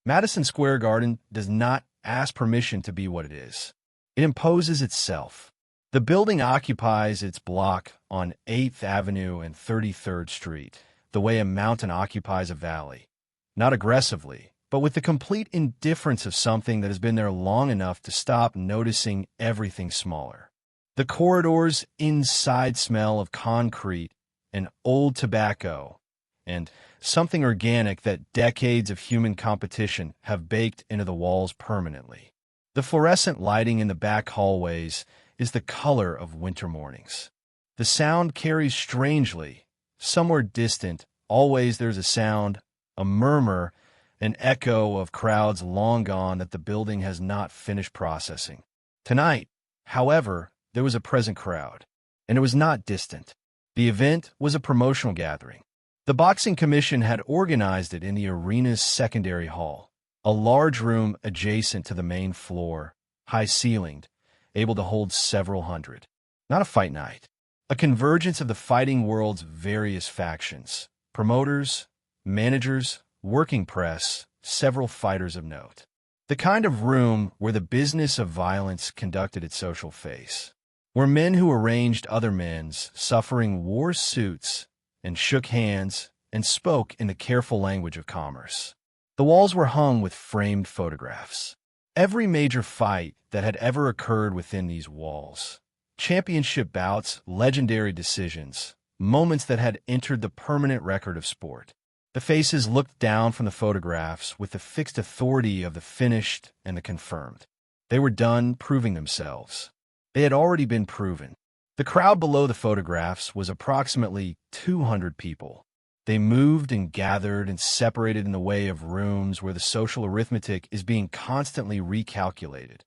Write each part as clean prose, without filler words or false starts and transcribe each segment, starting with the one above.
Madison Square Garden does not ask permission to be what it is. It imposes itself. The building occupies its block on 8th Avenue and 33rd Street, the way a mountain occupies a valley. Not aggressively, but with the complete indifference of something that has been there long enough to stop noticing everything smaller. The corridors inside smell of concrete and old tobacco and something organic that decades of human competition have baked into the walls permanently. The fluorescent lighting in the back hallways is the color of winter mornings. The sound carries strangely. Somewhere distant, always there's a sound, a murmur, an echo of crowds long gone that the building has not finished processing. Tonight, however, there was a present crowd, and it was not distant. The event was a promotional gathering. The boxing commission had organized it in the arena's secondary hall, a large room adjacent to the main floor, high-ceilinged, able to hold several hundred. Not a fight night. A convergence of the fighting world's various factions. Promoters, managers, working press, several fighters of note. The kind of room where the business of violence conducted its social face. Where men who arranged other men's suffering wore suits and shook hands and spoke in the careful language of commerce. The walls were hung with framed photographs. Every major fight that had ever occurred within these walls. Championship bouts, legendary decisions, moments that had entered the permanent record of sport. The faces looked down from the photographs with the fixed authority of the finished and the confirmed. They were done proving themselves. They had already been proven. The crowd below the photographs was approximately 200 people. They moved and gathered and separated in the way of rooms where the social arithmetic is being constantly recalculated.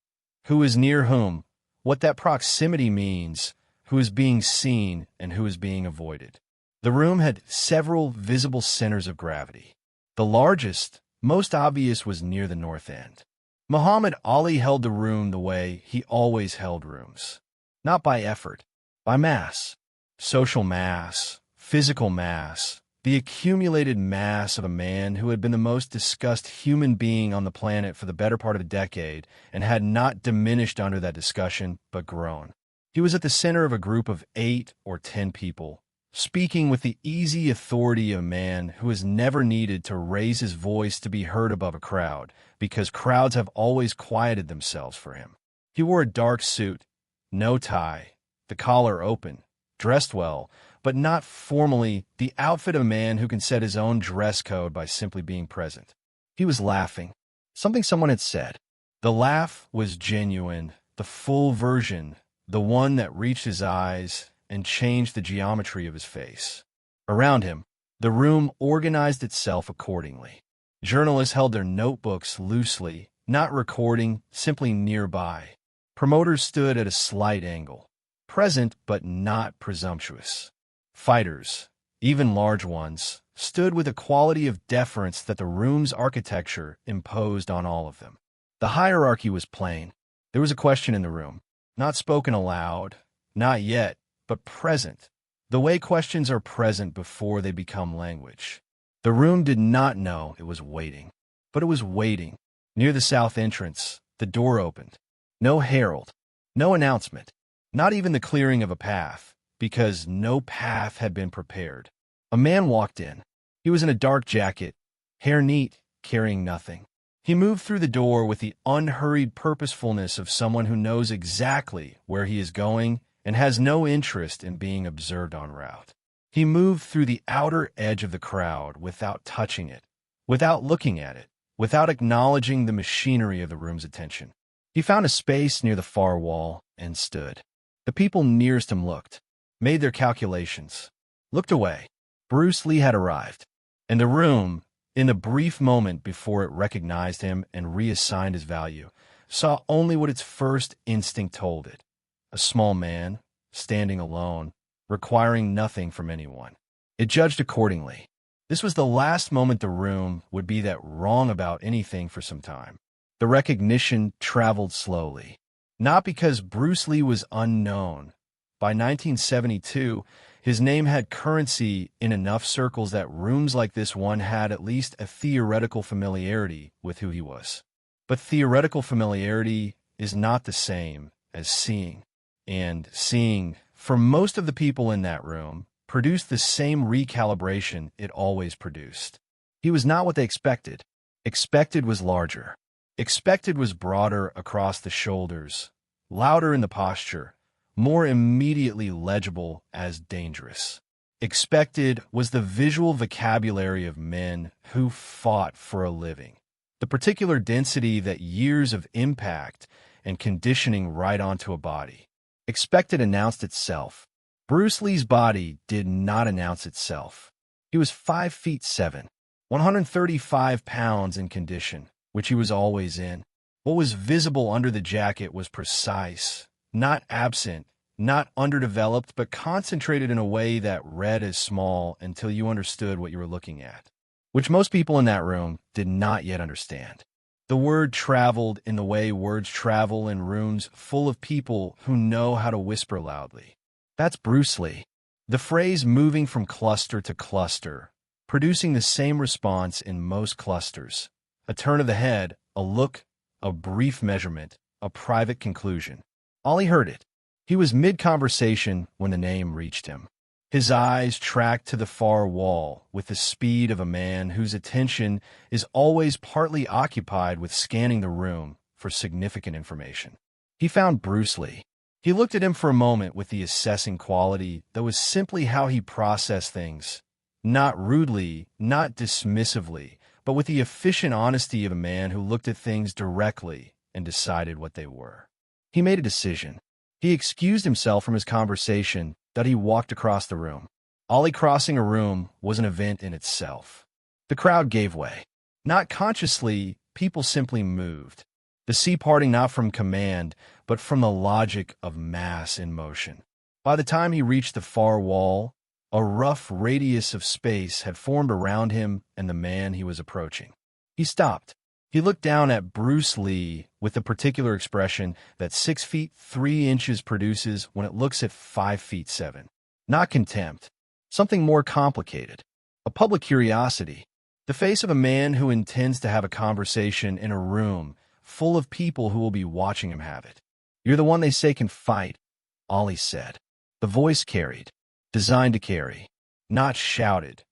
Who is near whom, what that proximity means, who is being seen and who is being avoided. The room had several visible centers of gravity. The largest, most obvious, was near the north end. Muhammad Ali held the room the way he always held rooms. Not by effort, by mass. Social mass, physical mass, the accumulated mass of a man who had been the most discussed human being on the planet for the better part of a decade and had not diminished under that discussion, but grown. He was at the center of a group of 8 or 10 people, speaking with the easy authority of a man who has never needed to raise his voice to be heard above a crowd, because crowds have always quieted themselves for him. He wore a dark suit, no tie, the collar open, dressed well, but not formally, the outfit of a man who can set his own dress code by simply being present. He was laughing. Something someone had said. The laugh was genuine, the full version, the one that reached his eyes and changed the geometry of his face. Around him, the room organized itself accordingly. Journalists held their notebooks loosely, not recording, simply nearby. Promoters stood at a slight angle, present but not presumptuous. Fighters, even large ones, stood with a quality of deference that the room's architecture imposed on all of them. The hierarchy was plain. There was a question in the room, not spoken aloud, not yet, but present, the way questions are present before they become language. The room did not know it was waiting, but it was waiting. Near the south entrance, the door opened. No herald, no announcement, not even the clearing of a path, because no path had been prepared. A man walked in. He was in a dark jacket, hair neat, carrying nothing. He moved through the door with the unhurried purposefulness of someone who knows exactly where he is going and has no interest in being observed en route. He moved through the outer edge of the crowd without touching it, without looking at it, without acknowledging the machinery of the room's attention. He found a space near the far wall and stood. The people nearest him looked, made their calculations, looked away. Bruce Lee had arrived, and the room, in the brief moment before it recognized him and reassigned his value, saw only what its first instinct told it. A small man, standing alone, requiring nothing from anyone. It judged accordingly. This was the last moment the room would be that wrong about anything for some time. The recognition traveled slowly. Not because Bruce Lee was unknown. By 1972, His name had currency in enough circles that rooms like this one had at least a theoretical familiarity with who he was. But theoretical familiarity is not the same as seeing. And seeing, for most of the people in that room, produced the same recalibration it always produced. He was not what they expected. Expected was larger. Expected was broader across the shoulders, louder in the posture, more immediately legible as dangerous. Expected was the visual vocabulary of men who fought for a living, the particular density that years of impact and conditioning write onto a body. Expected announced itself. Bruce Lee's body did not announce itself. He was 5'7", 135 pounds in condition, which he was always in. What was visible under the jacket was precise, not absent, not underdeveloped, but concentrated in a way that read as small until you understood what you were looking at, which most people in that room did not yet understand. The word traveled in the way words travel in rooms full of people who know how to whisper loudly. That's Bruce Lee. The phrase moving from cluster to cluster, producing the same response in most clusters. A turn of the head, a look, a brief measurement, a private conclusion. Ollie heard it. He was mid-conversation when the name reached him. His eyes tracked to the far wall with the speed of a man whose attention is always partly occupied with scanning the room for significant information. He found Bruce Lee. He looked at him for a moment with the assessing quality that was simply how he processed things, not rudely, not dismissively, but with the efficient honesty of a man who looked at things directly and decided what they were. He made a decision. He excused himself from his conversation that he walked across the room. Ollie crossing a room was an event in itself. The crowd gave way. Not consciously, people simply moved. The sea parting not from command, but from the logic of mass in motion. By the time he reached the far wall, a rough radius of space had formed around him and the man he was approaching. He stopped. He looked down at Bruce Lee with the particular expression that 6 feet 3 inches produces when it looks at 5'7". Not contempt. Something more complicated. A public curiosity. The face of a man who intends to have a conversation in a room full of people who will be watching him have it. "You're the one they say can fight," Ollie said. The voice carried. Designed to carry. Not shouted.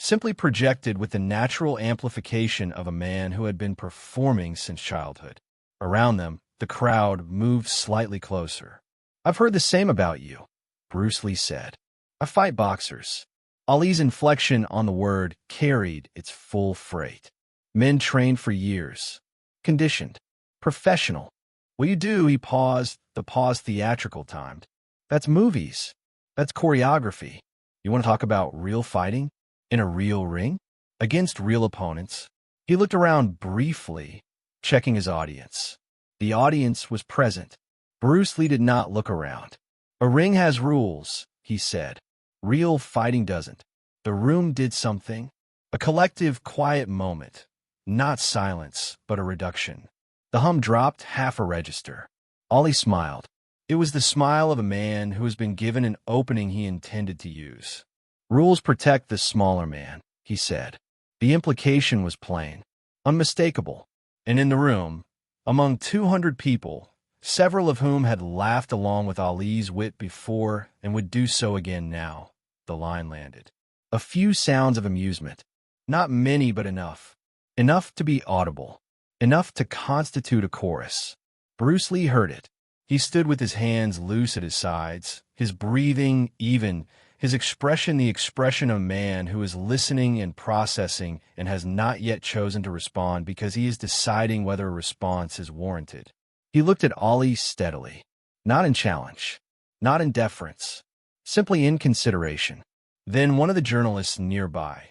Simply projected with the natural amplification of a man who had been performing since childhood. Around them, the crowd moved slightly closer. "I've heard the same about you," Bruce Lee said. "I fight boxers." Ali's inflection on the word carried its full freight. Men trained for years. Conditioned. Professional. "What you do," he paused, the pause theatrical timed. "That's movies. That's choreography. You want to talk about real fighting? In a real ring? Against real opponents?" He looked around briefly, checking his audience. The audience was present. Bruce Lee did not look around. "A ring has rules," he said. "Real fighting doesn't." The room did something. A collective, quiet moment. Not silence, but a reduction. The hum dropped half a register. Ollie smiled. It was the smile of a man who has been given an opening he intended to use. "Rules protect the smaller man," he said. The implication was plain, unmistakable. And in the room, among 200 people, several of whom had laughed along with Ali's wit before and would do so again now, the line landed. A few sounds of amusement. Not many, but enough. Enough to be audible. Enough to constitute a chorus. Bruce Lee heard it. He stood with his hands loose at his sides, his breathing even, his expression the expression of a man who is listening and processing and has not yet chosen to respond because he is deciding whether a response is warranted. He looked at Ollie steadily, not in challenge, not in deference, simply in consideration. Then one of the journalists nearby,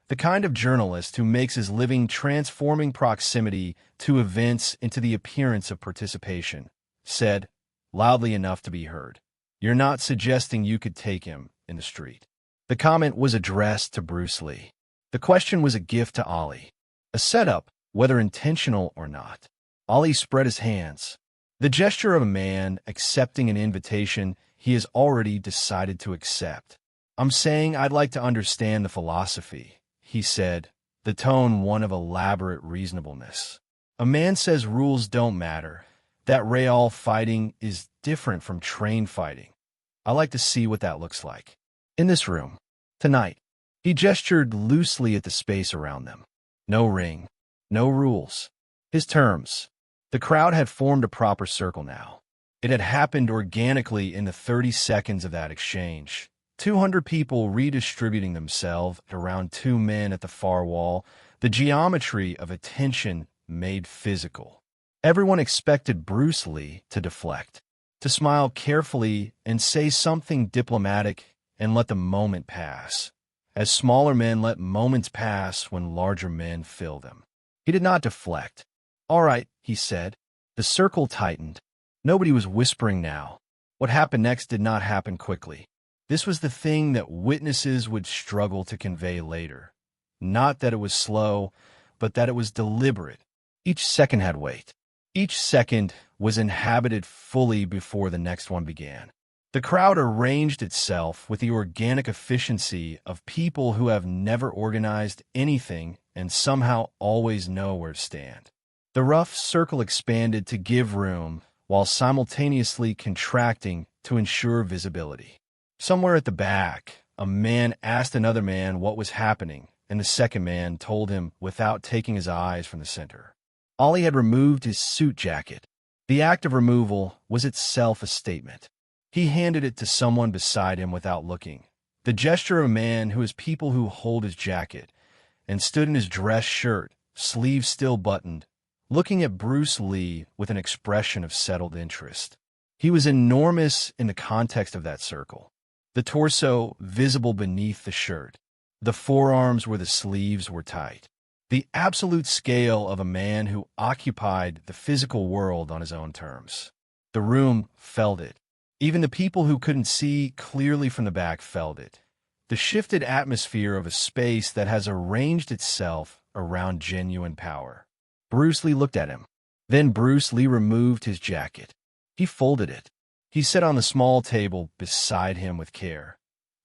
the kind of journalist who makes his living transforming proximity to events into the appearance of participation, said, loudly enough to be heard, "You're not suggesting you could take him in the street." The comment was addressed to Bruce Lee. The question was a gift to Ollie, a setup, whether intentional or not. Ollie spread his hands, the gesture of a man accepting an invitation he has already decided to accept. I'm saying I'd like to understand the philosophy, he said, the tone one of elaborate reasonableness. A man says rules don't matter, that real fighting is different from trained fighting. I like to see what that looks like. In this room, tonight. He gestured loosely at the space around them. No ring, no rules. His terms. The crowd had formed a proper circle now. It had happened organically in the 30 seconds of that exchange. 200 people redistributing themselves around two men at the far wall, the geometry of attention made physical. Everyone expected Bruce Lee to deflect, to smile carefully and say something diplomatic and let the moment pass, as smaller men let moments pass when larger men fill them. He did not deflect. "All right," he said. The circle tightened. Nobody was whispering now. What happened next did not happen quickly. This was the thing that witnesses would struggle to convey later. Not that it was slow, but that it was deliberate. Each second had weight. Each second was inhabited fully before the next one began. The crowd arranged itself with the organic efficiency of people who have never organized anything and somehow always know where to stand. The rough circle expanded to give room while simultaneously contracting to ensure visibility. Somewhere at the back, a man asked another man what was happening, and the second man told him without taking his eyes from the center. Ollie had removed his suit jacket. The act of removal was itself a statement. He handed it to someone beside him without looking. The gesture of a man who has people who hold his jacket, and stood in his dress shirt, sleeves still buttoned, looking at Bruce Lee with an expression of settled interest. He was enormous in the context of that circle. The torso visible beneath the shirt, the forearms where the sleeves were tight. The absolute scale of a man who occupied the physical world on his own terms. The room felt it. Even the people who couldn't see clearly from the back felt it. The shifted atmosphere of a space that has arranged itself around genuine power. Bruce Lee looked at him. Then Bruce Lee removed his jacket. He folded it. He sat on the small table beside him with care.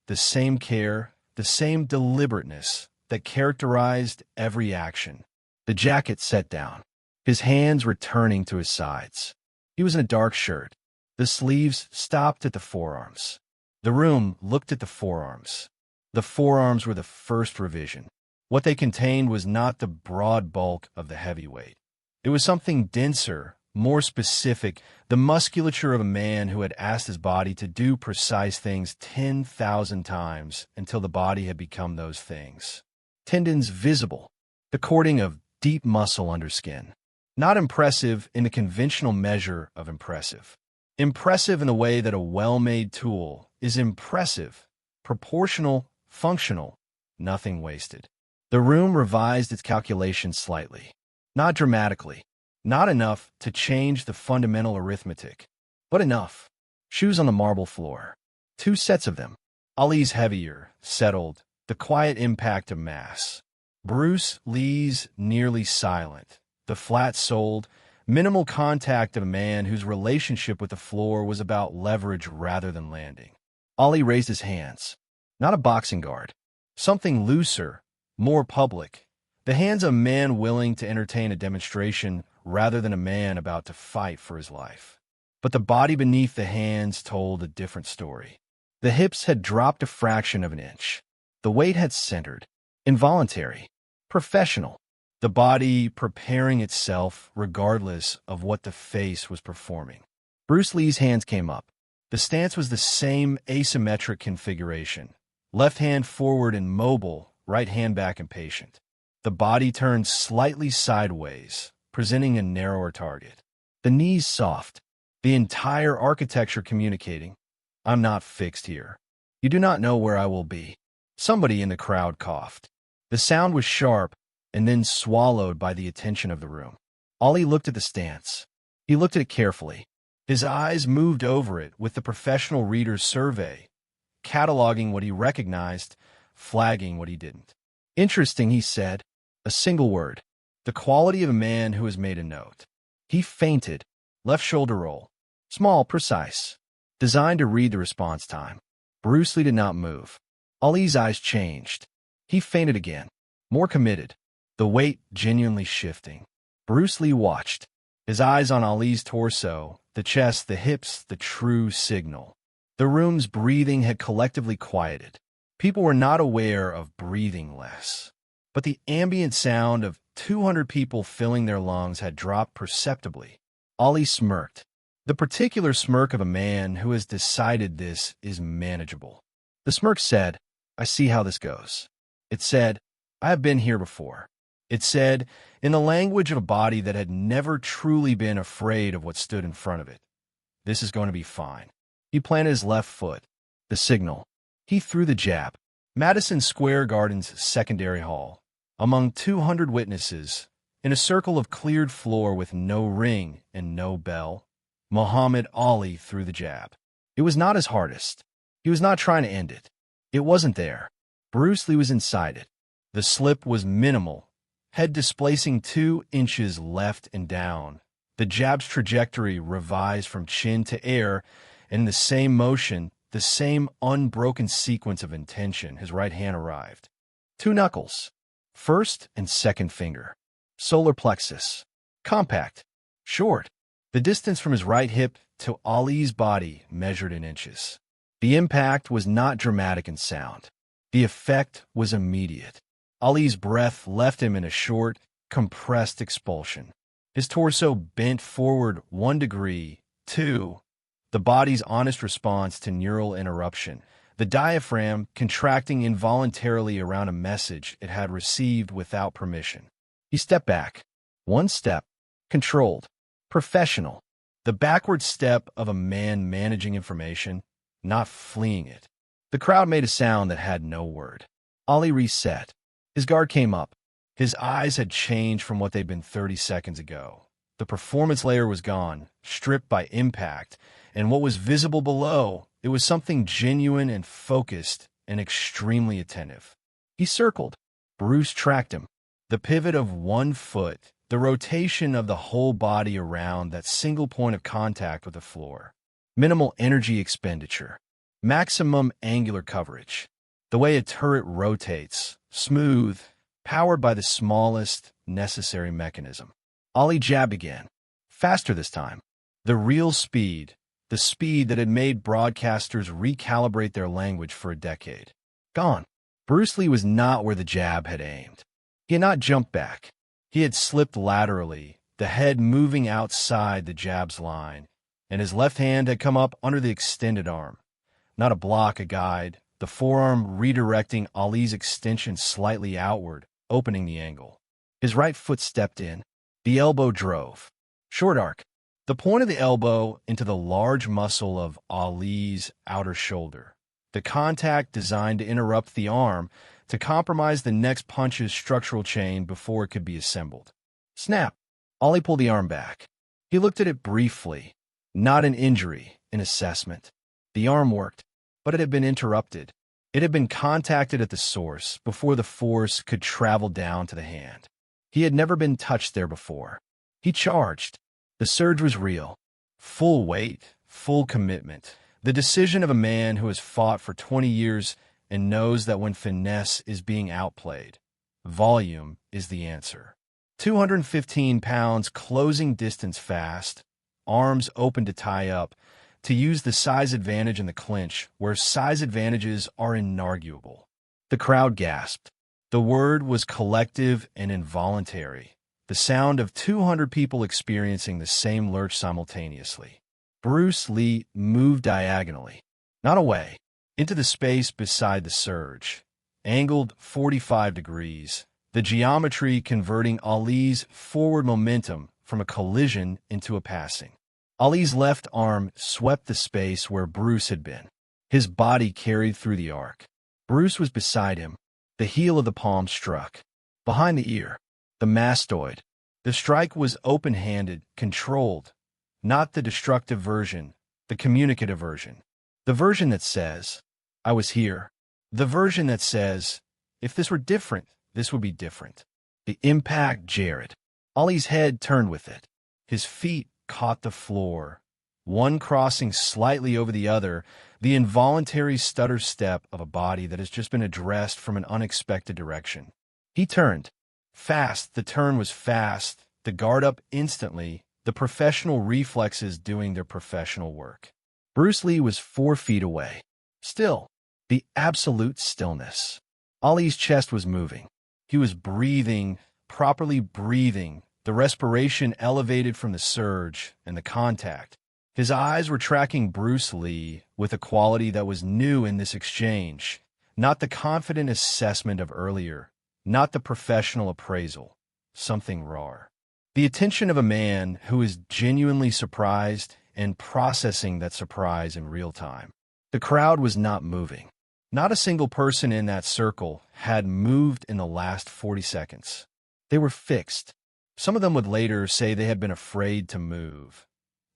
The same care, the same deliberateness that characterized every action. The jacket set down, his hands returning to his sides. He was in a dark shirt. The sleeves stopped at the forearms. The room looked at the forearms. The forearms were the first revision. What they contained was not the broad bulk of the heavyweight. It was something denser, more specific, the musculature of a man who had asked his body to do precise things 10,000 times until the body had become those things. Tendons visible, the cording of deep muscle under skin. Not impressive in the conventional measure of impressive. Impressive in the way that a well-made tool is impressive, proportional, functional, nothing wasted. The room revised its calculations slightly. Not dramatically. Not enough to change the fundamental arithmetic, but enough. Shoes on the marble floor. 2 sets of them. Ali's heavier, settled, the quiet impact of mass. Bruce Lee's nearly silent, the flat-soled, minimal contact of a man whose relationship with the floor was about leverage rather than landing. Ali raised his hands. Not a boxing guard. Something looser, more public. The hands of a man willing to entertain a demonstration rather than a man about to fight for his life. But the body beneath the hands told a different story. The hips had dropped a fraction of an inch. The weight had centered. Involuntary. Professional. The body preparing itself regardless of what the face was performing. Bruce Lee's hands came up. The stance was the same asymmetric configuration. Left hand forward and mobile, right hand back and patient. The body turned slightly sideways, presenting a narrower target. The knees soft. The entire architecture communicating. I'm not fixed here. You do not know where I will be. Somebody in the crowd coughed. The sound was sharp, and then swallowed by the attention of the room. Ollie looked at the stance. He looked at it carefully. His eyes moved over it with the professional reader's survey, cataloging what he recognized, flagging what he didn't. Interesting, he said. A single word. The quality of a man who has made a note. He feinted. Left shoulder roll. Small, precise. Designed to read the response time. Bruce Lee did not move. Ali's eyes changed. He fainted again, more committed, the weight genuinely shifting. Bruce Lee watched, his eyes on Ali's torso, the chest, the hips, the true signal. The room's breathing had collectively quieted. People were not aware of breathing less. But the ambient sound of 200 people filling their lungs had dropped perceptibly. Ali smirked, the particular smirk of a man who has decided this is manageable. The smirk said, "I see how this goes." It said, "I have been here before." It said, in the language of a body that had never truly been afraid of what stood in front of it, "This is going to be fine." He planted his left foot. The signal. He threw the jab. Madison Square Garden's secondary hall. Among 200 witnesses, in a circle of cleared floor with no ring and no bell, Muhammad Ali threw the jab. It was not his hardest. He was not trying to end it. It wasn't there. Bruce Lee was inside it. The slip was minimal, head displacing 2 inches left and down. The jab's trajectory revised from chin to air, and in the same motion, the same unbroken sequence of intention, his right hand arrived. 2 knuckles, first and second finger, solar plexus, compact, short. The distance from his right hip to Ali's body measured in inches. The impact was not dramatic in sound. The effect was immediate. Ali's breath left him in a short, compressed expulsion. His torso bent forward 1 degree, 2. The body's honest response to neural interruption, the diaphragm contracting involuntarily around a message it had received without permission. He stepped back. 1 step, controlled, professional. The backward step of a man managing information, not fleeing it. The crowd made a sound that had no word. Ali reset. His guard came up. His eyes had changed from what they'd been 30 seconds ago. The performance layer was gone, stripped by impact, and what was visible below, it was something genuine and focused and extremely attentive. He circled. Bruce tracked him. The pivot of 1 foot, the rotation of the whole body around that single point of contact with the floor. Minimal energy expenditure. Maximum angular coverage. The way a turret rotates, smooth, powered by the smallest necessary mechanism. Ali jabbed again. Faster this time. The real speed, the speed that had made broadcasters recalibrate their language for a decade. Gone. Bruce Lee was not where the jab had aimed. He had not jumped back. He had slipped laterally, the head moving outside the jab's line, and his left hand had come up under the extended arm. Not a block, a guide, the forearm redirecting Ali's extension slightly outward, opening the angle. His right foot stepped in. The elbow drove. Short arc. The point of the elbow into the large muscle of Ali's outer shoulder. The contact designed to interrupt the arm, to compromise the next punch's structural chain before it could be assembled. Snap. Ali pulled the arm back. He looked at it briefly. Not an injury, an assessment. The arm worked, but it had been interrupted. It had been contacted at the source before the force could travel down to the hand. He had never been touched there before. He charged. The surge was real. Full weight, full commitment. The decision of a man who has fought for 20 years and knows that when finesse is being outplayed, volume is the answer. 215 pounds closing distance fast, arms open to tie up, to use the size advantage in the clinch, where size advantages are inarguable. The crowd gasped. The word was collective and involuntary, the sound of 200 people experiencing the same lurch simultaneously. Bruce Lee moved diagonally, not away, into the space beside the surge, angled 45 degrees, the geometry converting Ali's forward momentum from a collision into a passing. Ali's left arm swept the space where Bruce had been. His body carried through the arc. Bruce was beside him. The heel of the palm struck. Behind the ear, the mastoid. The strike was open-handed, controlled. Not the destructive version, the communicative version. The version that says, "I was here." The version that says, "If this were different, this would be different." The impact jarred. Ali's head turned with it. His feet caught the floor. one crossing slightly over the other, the involuntary stutter step of a body that has just been addressed from an unexpected direction. He turned. Fast, the turn was fast, the guard up instantly, the professional reflexes doing their professional work. Bruce Lee was 4 feet away. Still, the absolute stillness. Ali's chest was moving. He was breathing, properly breathing, the respiration elevated from the surge and the contact. His eyes were tracking Bruce Lee with a quality that was new in this exchange, not the confident assessment of earlier, not the professional appraisal, something raw. The attention of a man who is genuinely surprised and processing that surprise in real time. The crowd was not moving. Not a single person in that circle had moved in the last 40 seconds. They were fixed. Some of them would later say they had been afraid to move,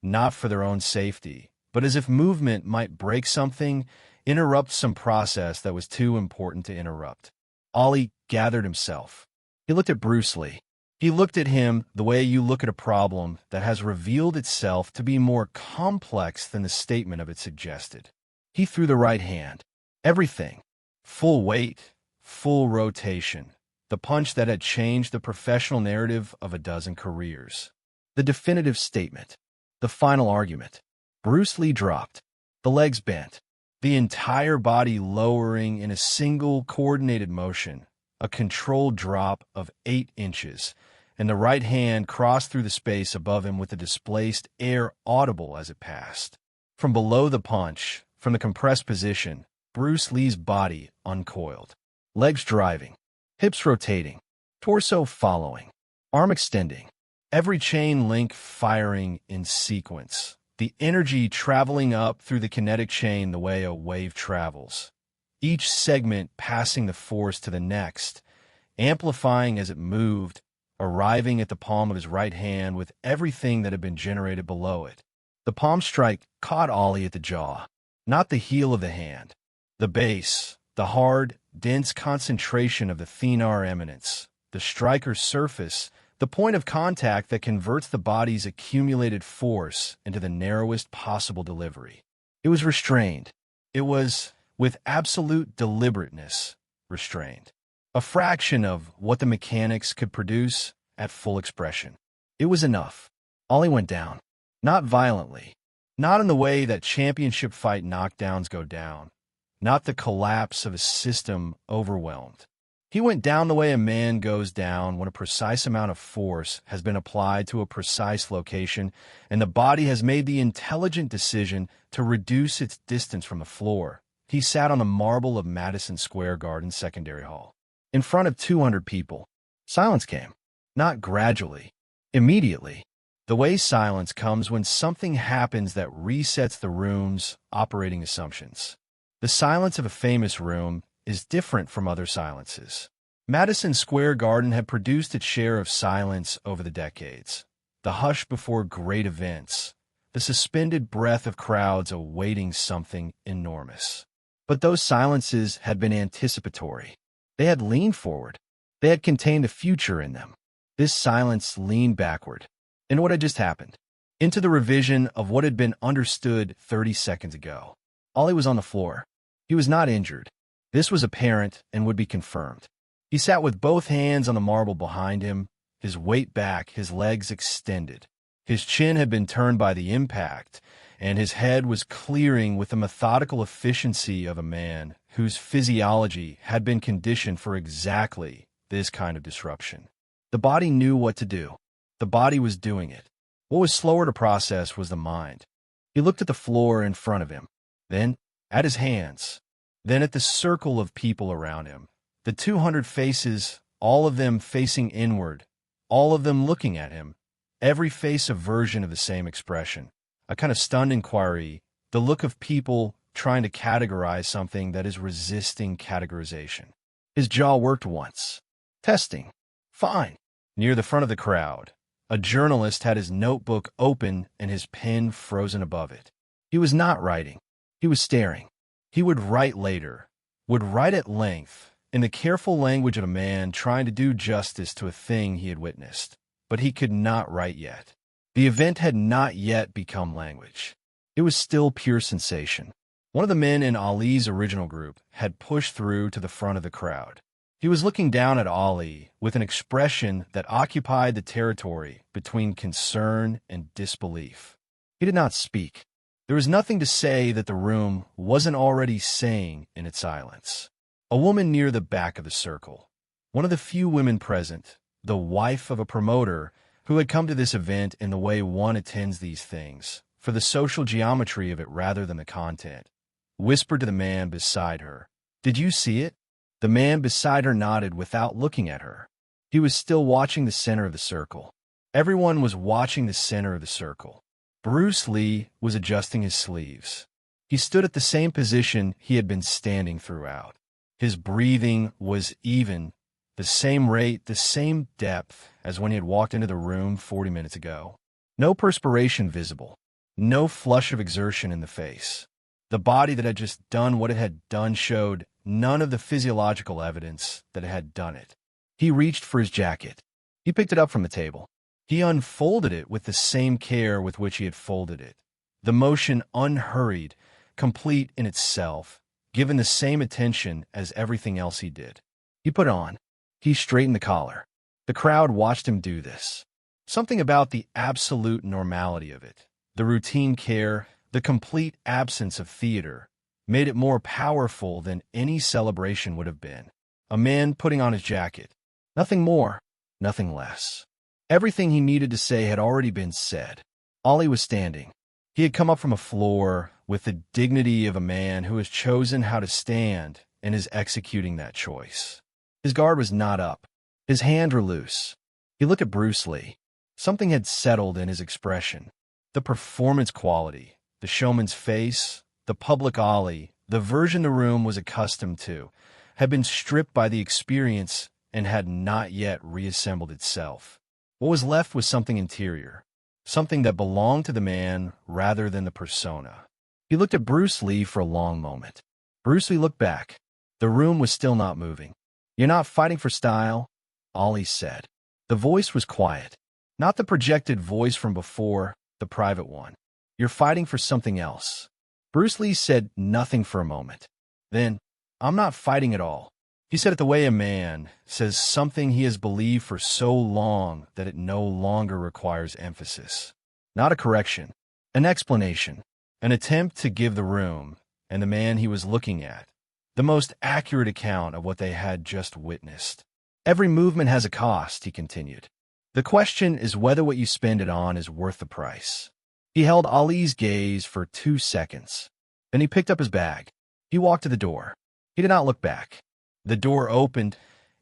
not for their own safety, but as if movement might break something, interrupt some process that was too important to interrupt. Ali gathered himself. He looked at Bruce Lee. He looked at him the way you look at a problem that has revealed itself to be more complex than the statement of it suggested. He threw the right hand. Everything. Full weight, full rotation. The punch that had changed the professional narrative of a dozen careers. The definitive statement. The final argument. Bruce Lee dropped. The legs bent. The entire body lowering in a single coordinated motion. A controlled drop of 8 inches. And the right hand crossed through the space above him with the displaced air audible as it passed. From below the punch, from the compressed position, Bruce Lee's body uncoiled. Legs driving. Hips rotating. Torso following. Arm extending. Every chain link firing in sequence. The energy traveling up through the kinetic chain the way a wave travels. Each segment passing the force to the next, amplifying as it moved, arriving at the palm of his right hand with everything that had been generated below it. The palm strike caught Ali at the jaw, not the heel of the hand. The base, the hard, dense concentration of the thenar eminence, the striker's surface, the point of contact that converts the body's accumulated force into the narrowest possible delivery. It was restrained. It was, with absolute deliberateness, restrained. A fraction of what the mechanics could produce at full expression. It was enough. Ali went down. Not violently. Not in the way that championship fight knockdowns go down. Not the collapse of a system overwhelmed. He went down the way a man goes down when a precise amount of force has been applied to a precise location and the body has made the intelligent decision to reduce its distance from the floor. He sat on the marble of Madison Square Garden secondary hall. In front of 200 people. Silence came. Not gradually. Immediately. The way silence comes when something happens that resets the room's operating assumptions. The silence of a famous room is different from other silences. Madison Square Garden had produced its share of silence over the decades. The hush before great events, the suspended breath of crowds awaiting something enormous. But those silences had been anticipatory. They had leaned forward. They had contained the future in them. This silence leaned backward. And what had just happened? Into the revision of what had been understood 30 seconds ago. Ali was on the floor. He was not injured. This was apparent and would be confirmed. He sat with both hands on the marble behind him, his weight back, his legs extended. His chin had been turned by the impact, and his head was clearing with the methodical efficiency of a man whose physiology had been conditioned for exactly this kind of disruption. The body knew what to do. The body was doing it. What was slower to process was the mind. He looked at the floor in front of him, then at his hands, then at the circle of people around him. The 200 faces, all of them facing inward, all of them looking at him, every face a version of the same expression, a kind of stunned inquiry, the look of people trying to categorize something that is resisting categorization. His jaw worked once. Testing. Fine. Near the front of the crowd, a journalist had his notebook open and his pen frozen above it. He was not writing. He was staring. He would write later, would write at length, in the careful language of a man trying to do justice to a thing he had witnessed. But he could not write yet. The event had not yet become language. It was still pure sensation. One of the men in Ali's original group had pushed through to the front of the crowd. He was looking down at Ali with an expression that occupied the territory between concern and disbelief. He did not speak. There was nothing to say that the room wasn't already saying in its silence. A woman near the back of the circle, one of the few women present, the wife of a promoter who had come to this event in the way one attends these things, for the social geometry of it rather than the content, whispered to the man beside her, "Did you see it?" The man beside her nodded without looking at her. He was still watching the center of the circle. Everyone was watching the center of the circle. Bruce Lee was adjusting his sleeves. He stood at the same position he had been standing throughout. His breathing was even, the same rate, the same depth as when he had walked into the room 40 minutes ago. No perspiration visible. No flush of exertion in the face. The body that had just done what it had done showed none of the physiological evidence that it had done it. He reached for his jacket. He picked it up from the table. He unfolded it with the same care with which he had folded it. The motion unhurried, complete in itself, given the same attention as everything else he did. He put on. He straightened the collar. The crowd watched him do this. Something about the absolute normality of it, the routine care, the complete absence of theater, made it more powerful than any celebration would have been. A man putting on his jacket. Nothing more, nothing less. Everything he needed to say had already been said. Ali was standing. He had come up from a floor with the dignity of a man who has chosen how to stand and is executing that choice. His guard was not up. His hands were loose. He looked at Bruce Lee. Something had settled in his expression. The performance quality, the showman's face, the public Ali, the version the room was accustomed to, had been stripped by the experience and had not yet reassembled itself. What was left was something interior, something that belonged to the man rather than the persona. He looked at Bruce Lee for a long moment. Bruce Lee looked back. The room was still not moving. "You're not fighting for style," Ali said. The voice was quiet. Not the projected voice from before, the private one. "You're fighting for something else." Bruce Lee said nothing for a moment. Then, "I'm not fighting at all." He said it the way a man says something he has believed for so long that it no longer requires emphasis. Not a correction, an explanation, an attempt to give the room, and the man he was looking at, the most accurate account of what they had just witnessed. "Every movement has a cost," he continued. "The question is whether what you spend it on is worth the price." He held Ali's gaze for 2 seconds. Then he picked up his bag. He walked to the door. He did not look back. The door opened,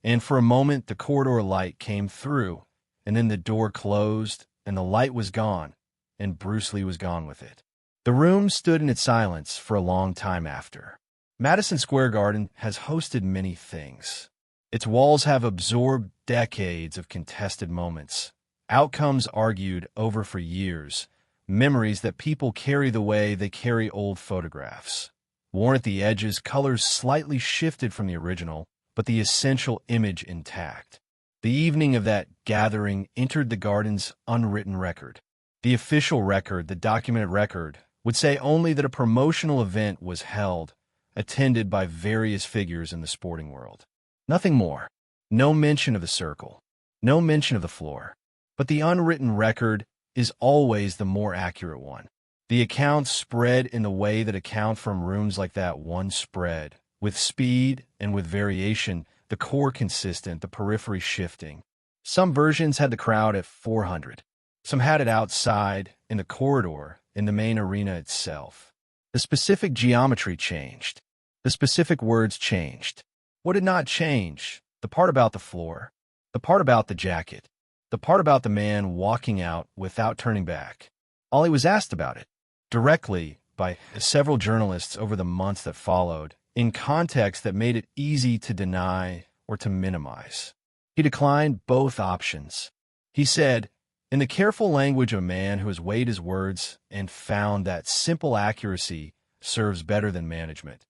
and for a moment the corridor light came through, and then the door closed, and the light was gone, and Bruce Lee was gone with it. The room stood in its silence for a long time after. Madison Square Garden has hosted many things. Its walls have absorbed decades of contested moments, outcomes argued over for years, memories that people carry the way they carry old photographs. Worn at the edges, colors slightly shifted from the original, but the essential image intact. The evening of that gathering entered the garden's unwritten record. The official record, the documented record, would say only that a promotional event was held, attended by various figures in the sporting world. Nothing more. No mention of the circle. No mention of the floor. But the unwritten record is always the more accurate one. The accounts spread in the way that account from rooms like that one spread, with speed and with variation, the core consistent, the periphery shifting. Some versions had the crowd at 400. Some had it outside, in the corridor, in the main arena itself. The specific geometry changed. The specific words changed. What did not change? The part about the floor. The part about the jacket. The part about the man walking out without turning back. Ali was asked about it, directly by several journalists over the months that followed, in context that made it easy to deny or to minimize. He declined both options. He said, in the careful language of a man who has weighed his words and found that simple accuracy serves better than management,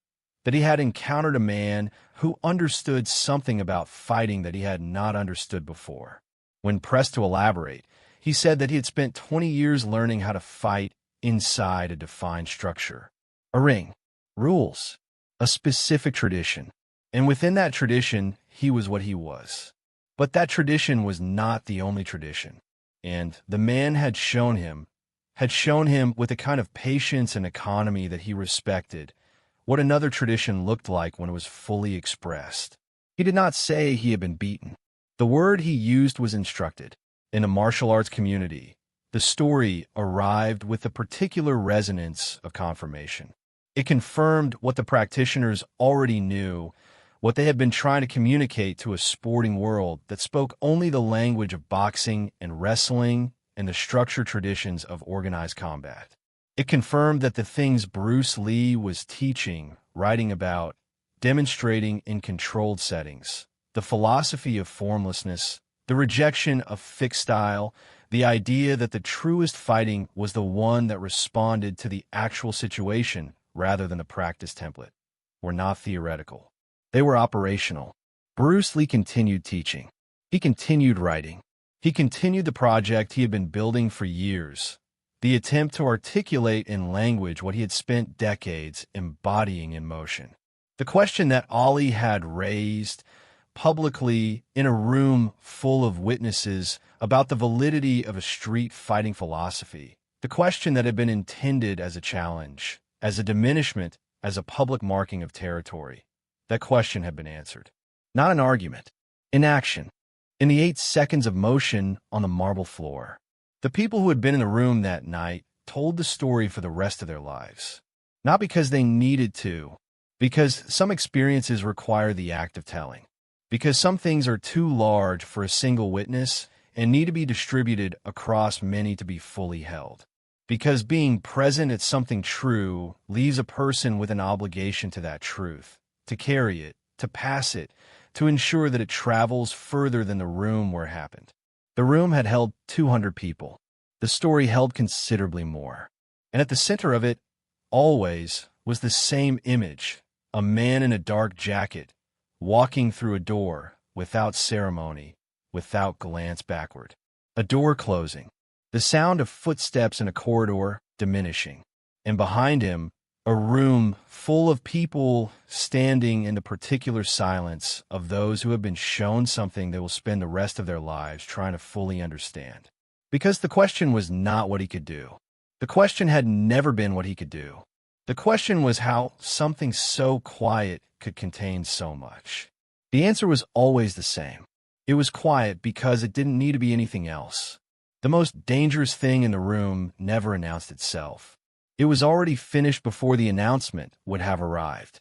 that he had encountered a man who understood something about fighting that he had not understood before. When pressed to elaborate, he said that he had spent 20 years learning how to fight inside a defined structure. A ring, rules, a specific tradition. And within that tradition, he was what he was. But that tradition was not the only tradition. And the man had shown him with a kind of patience and economy that he respected, what another tradition looked like when it was fully expressed. He did not say he had been beaten. The word he used was instructed. In a martial arts community, the story arrived with a particular resonance of confirmation. It confirmed what the practitioners already knew, what they had been trying to communicate to a sporting world that spoke only the language of boxing and wrestling and the structured traditions of organized combat. It confirmed that the things Bruce Lee was teaching, writing about, demonstrating in controlled settings, the philosophy of formlessness, the rejection of fixed style, the idea that the truest fighting was the one that responded to the actual situation rather than the practice template, were not theoretical. They were operational. Bruce Lee continued teaching. He continued writing. He continued the project he had been building for years, the attempt to articulate in language what he had spent decades embodying in motion. The question that Ali had raised publicly in a room full of witnesses about the validity of a street fighting philosophy, the question that had been intended as a challenge, as a diminishment, as a public marking of territory, that question had been answered. Not an argument. In action. In the 8 seconds of motion on the marble floor. The people who had been in the room that night told the story for the rest of their lives. Not because they needed to, because some experiences require the act of telling. Because some things are too large for a single witness and need to be distributed across many to be fully held. Because being present at something true leaves a person with an obligation to that truth, to carry it, to pass it, to ensure that it travels further than the room where it happened. The room had held 200 people. The story held considerably more. And at the center of it, always, was the same image, a man in a dark jacket, walking through a door, without ceremony, without glance backward. A door closing. The sound of footsteps in a corridor diminishing. And behind him, a room full of people standing in the particular silence of those who have been shown something they will spend the rest of their lives trying to fully understand. Because the question was not what he could do. The question had never been what he could do. The question was how something so quiet could contain so much. The answer was always the same. It was quiet because it didn't need to be anything else. The most dangerous thing in the room never announced itself. It was already finished before the announcement would have arrived.